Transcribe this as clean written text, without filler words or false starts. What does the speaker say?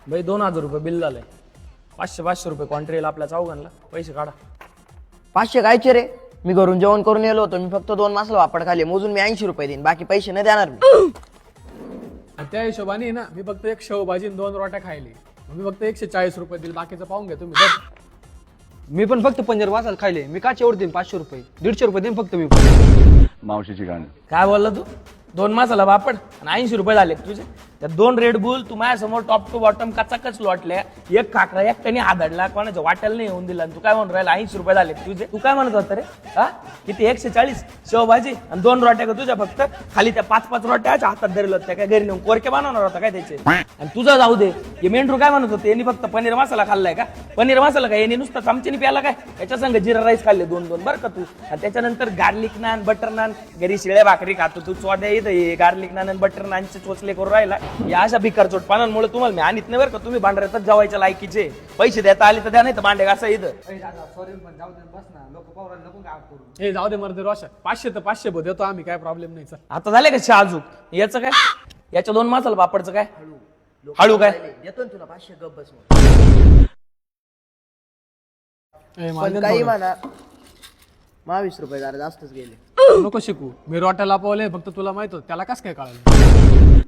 भाई 2000 रुपये बिल झालंय. 500 रुपये कॉन्ट्रीला आपल्या चौघांना. पैसे काढा. 500 कायचे रे? मी घरून जेवण करून येलो होतो. मी फक्त 2 मासला वापड खाले. मोजून मी 80 रुपये देईन. बाकी पैसे नाही देणार मी. आणि त्या हिशोबाने ना मी फक्त एक शेवभाजी आणि 2 रोट्या खायले. मी फक्त 140 रुपये दिले. बाकीचं पाहून घ्या तुम्ही. मी पण फक्त पनीर वाचायला खायले. मी काच एवढं देईन 500 रुपये 150 रुपये देईन फक्त मी. मावशीची गाणी. काय बोलला तू? 2 मासाला बापड आणि 80 रुपये झाले तुझे. त्या 2 रेड बुल तू माझ्यासमोर टॉप टू बॉटम कचाकच लोटल्या. एक खाकरा एकट्याने हादडला. कोणाच्या वाट्याला नाही येऊन दिला. आणि तू काय म्हणून राहिला 80 रुपये झाले तुझे. तू काय म्हणत होता रे? हा किती 140 शेवभाजी आणि 2 रोट्या का तुझ्या फक्त. खाली त्या 5-5 रोट्या हातात धरलं होत्या काय घरी नेऊन कोरके बनवणार होता काय त्याचे. आणि तुझं जाऊ दे. हे मेंढरू काय म्हणत होते यांनी फक्त पनीर मसाला खाल्लाय का? पनीर मसाला काय यांनी नुसतं चमचीने प्याला काय? याच्या संग जिरा राईस खाल्ले 2-2 बरं का तू. आणि त्याच्यानंतर गार्लिक नान बटर नान घरी शिळ्या भाकरी खातो तू. चोद्या इथं गार्लिक नान आणि बटर नानचे चोचले करून राहिला. या अशा भिकार चोटपानांमुळे तुम्हाला मी आणत नाही बरं का. तुम्ही भांडऱ्यातच जेवायच्या लायकीचे. पैसे देता आले तर द्या नाही तर भांडे घासा इथं. हे जाऊ दे मर्दे रोशा. 500 तर 500 देतो आम्ही. काय प्रॉब्लेम नाही. चल आता झाले का चहा अजून? याचं काय? याच्या 2 मसाला पापडचं काय? हळू काय? देतो ना तुला 500 गप बस मग. पण काही म्हणा 22 रुपये जरा जास्तच गेले. नको शिकू. मी रोट्या लापवले फक्त तुला माहित होत त्याला कस काय कळालं.